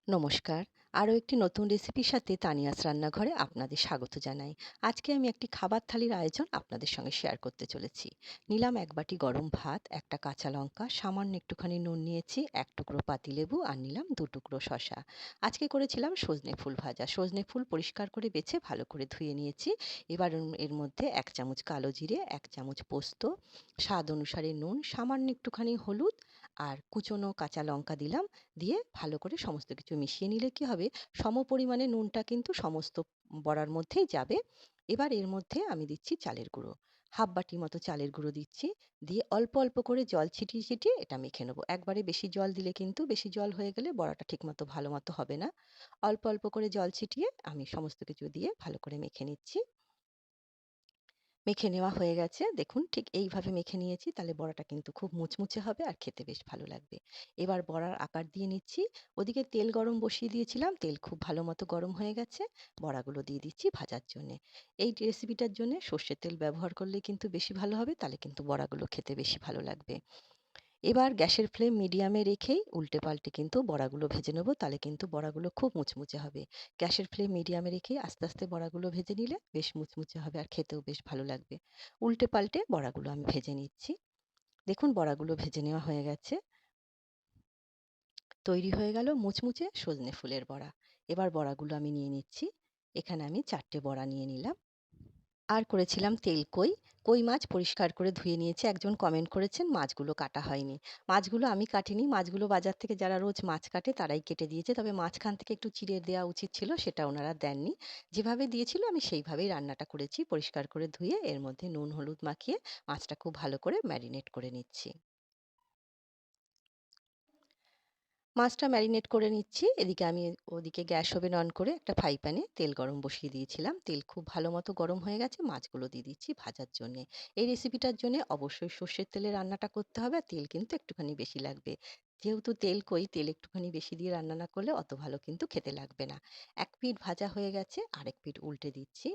নমস্কার। আরও একটি নতুন রেসিপির সাথে তানিয়াস রান্নাঘরে আপনাদের স্বাগত জানাই। আজকে আমি একটি খাবার থালির আয়োজন আপনাদের সঙ্গে শেয়ার করতে চলেছি। নিলাম ১ বাটি গরম ভাত, একটা কাঁচা লঙ্কা, সামান্য একটুখানি নুন নিয়েছি, ১ টুকরো পাতিলেবু আর নিলাম ২ টুকরো শসা। আজকে করেছিলাম সজনে ফুল ভাজা। সজনে ফুল পরিষ্কার করে বেছে ভালো করে ধুয়ে নিয়েছি। এবার এর মধ্যে ১ চামচ কালো জিরে, ১ চামচ পোস্ত, স্বাদ অনুসারে নুন, সামান্য একটুখানি হলুদ আর কুচনো কাঁচা লঙ্কা দিলাম। দিয়ে ভালো করে সমস্ত কিছু মিশিয়ে নিলে কি হবে, সমপরিমাণে নুনটা কিন্তু সমস্ত বড়ার মধ্যেই যাবে। এবার এর মধ্যে আমি দিচ্ছি চালের গুঁড়ো, হাফ বাটি মতো চালের গুঁড়ো দিচ্ছি। দিয়ে অল্প অল্প করে জল ছিটিয়ে ছিটিয়ে এটা মেখে নেবো। একবারে বেশি জল দিলে কিন্তু বেশি জল হয়ে গেলে বড়াটা ঠিক মতো ভালো মতো হবে না। অল্প অল্প করে জল ছিটিয়ে আমি সমস্ত কিছু দিয়ে ভালো করে মেখে নিচ্ছি। মেখে নেওয়া হয়ে গেছে। দেখুন ঠিক এইভাবে মেখে নিয়েছি, তাহলে বড়াটা কিন্তু খুব মুচমুচে হবে আর খেতে বেশ ভালো লাগবে। এবার বড়ার আকার দিয়ে নিচ্ছি। ওদিকে তেল গরম বসিয়ে দিয়েছিলাম, তেল খুব ভালো মতো গরম হয়ে গেছে। বড়াগুলো দিয়ে দিচ্ছি ভাজার জন্যে। এই রেসিপিটার জন্যে সর্ষের তেল ব্যবহার করলে কিন্তু বেশি ভালো হবে, তাহলে কিন্তু বড়াগুলো খেতে বেশি ভালো লাগবে। এবার গ্যাসের ফ্লেম মিডিয়ামে রেখেই উল্টে পাল্টে কিন্তু বড়াগুলো ভেজে নেব, তাহলে কিন্তু বড়াগুলো খুব মুচমুচে হবে। গ্যাসের ফ্লেম মিডিয়ামে রেখেই আস্তে আস্তে বড়াগুলো ভেজে নিলে বেশ মুচমুচে হবে আর খেতেও বেশ ভালো লাগবে। উল্টে পাল্টে বড়াগুলো আমি ভেজে নিচ্ছি। দেখুন বড়াগুলো ভেজে নেওয়া হয়ে গেছে। তৈরি হয়ে গেল মুচমুচে সজনে ফুলের বড়া। এবার বড়াগুলো আমি নিয়ে নিচ্ছি। এখানে আমি ৪ টে বড়া নিয়ে নিলাম। আর করেছিলাম তেলকই। কই মাছ পরিষ্কার করে ধুয়ে নিয়েছি। একজন কমেন্ট করেছেন মাছগুলো কাটা হয়নি। মাছগুলো আমি কাটিনি। মাছগুলো বাজার থেকে যারা রোজ মাছ কাটে তারাই কেটে দিয়েছে। তবে মাঝখান থেকে একটু চিড়ে দেওয়া উচিত ছিল, সেটা ওনারা দেননি। যেভাবে দিয়েছিল আমি সেইভাবেই রান্নাটা করেছি। পরিষ্কার করে ধুয়ে এর মধ্যে নুন হলুদ মাখিয়ে মাছটা খুব ভালো করে ম্যারিনেট করে নিচ্ছি। মাছটা ম্যারিনেট করে নিচ্ছি। এদিকে আমি ওদিকে গ্যাস ওভেন অন করে একটা ফ্রাই প্যানে তেল গরম বসিয়ে দিয়েছিলাম। তেল খুব ভালো মতো গরম হয়ে গেছে। মাছগুলো দিয়ে দিচ্ছি ভাজার জন্যে। এই রেসিপিটার জন্যে অবশ্যই সর্ষের তেলে রান্নাটা করতে হবে আর তেল কিন্তু একটুখানি বেশি লাগবে। যেহেতু তেল কই, তেল একটুখানি বেশি দিয়ে রান্না না করলে অত ভালো কিন্তু খেতে লাগবে না। এক পিঠ ভাজা হয়ে গেছে, আরেক পিঠ উল্টে দিচ্ছি।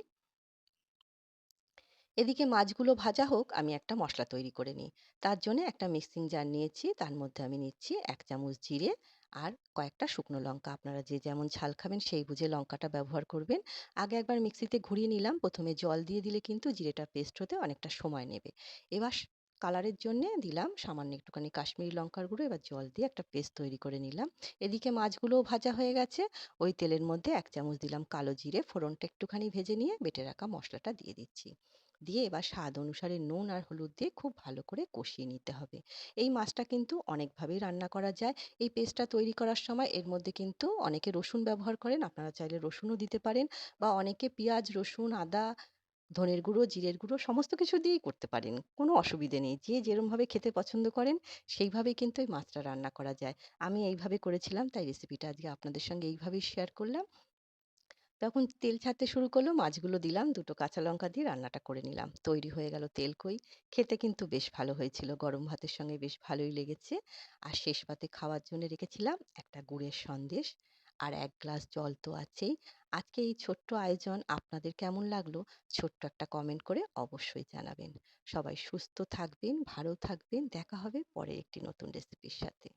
এদিকে মাছগুলো ভাজা হোক, আমি একটা মশলা তৈরি করে নিই। তার জন্য একটা মিক্সিং জার নিয়েছি, তার মধ্যে আমি নিচ্ছি ১ চামচ জিরে আর কয়েকটা শুকনো লঙ্কা। আপনারা যে যেমন ঝাল খাবেন সেই বুঝে লঙ্কাটা ব্যবহার করবেন। আগে একবার মিক্সিতে ঘুরিয়ে নিলাম। প্রথমে জল দিয়ে দিলে কিন্তু জিরেটা পেস্ট হতে অনেকটা সময় নেবে। এবার কালারের জন্যে দিলাম সামান্য একটুখানি কাশ্মীরি লঙ্কার গুঁড়ো। এবার জল দিয়ে একটা পেস্ট তৈরি করে নিলাম। এদিকে মাছগুলোও ভাজা হয়ে গেছে। ওই তেলের মধ্যে ১ চামচ দিলাম কালো জিরে, ফোড়নটা একটুখানি ভেজে নিয়ে বেটে রাখা মশলাটা দিয়ে দিচ্ছি। দিয়ে এবার স্বাদ অনুসারে নুন আর হলুদ দিয়ে খুব ভালো করে কষিয়ে নিতে হবে। এই মাছটা কিন্তু অনেকভাবেই রান্না করা যায়। এই পেস্টটা তৈরি করার সময় এর মধ্যে কিন্তু অনেকে রসুন ব্যবহার করেন, আপনারা চাইলে রসুনও দিতে পারেন, বা অনেকে পেঁয়াজ, রসুন, আদা, ধনের গুঁড়ো, জিরের গুঁড়ো সমস্ত কিছু দিয়েই করতে পারেন। কোনো অসুবিধে নেই। যে যেরমভাবে খেতে পছন্দ করেন সেইভাবেই কিন্তু এই মাছটা রান্না করা যায়। আমি এইভাবে করেছিলাম, তাই রেসিপিটা আজকে আপনাদের সঙ্গে এইভাবেই শেয়ার করলাম। যখন তেল ছাড়তে শুরু করলো মাছগুলো দিলাম, ২ টো কাঁচা লঙ্কা দিয়ে রান্নাটা করে নিলাম। তৈরি হয়ে গেল তেলকই। খেতে কিন্তু বেশ ভালো হয়েছিল। গরম ভাতের সঙ্গে বেশ ভালোই লেগেছে। আর শেষ পাতে খাওয়ার জন্য রেখেছিলাম একটা গুড়ের সন্দেশ আর ১ গ্লাস জল তো আছেই। আজকে এই ছোট্ট আয়োজন আপনাদের কেমন লাগলো? ছোট্ট একটা কমেন্ট করে অবশ্যই জানাবেন। সবাই সুস্থ থাকবেন, ভালো থাকবেন। দেখা হবে পরে একটি নতুন রেসিপির সাথে।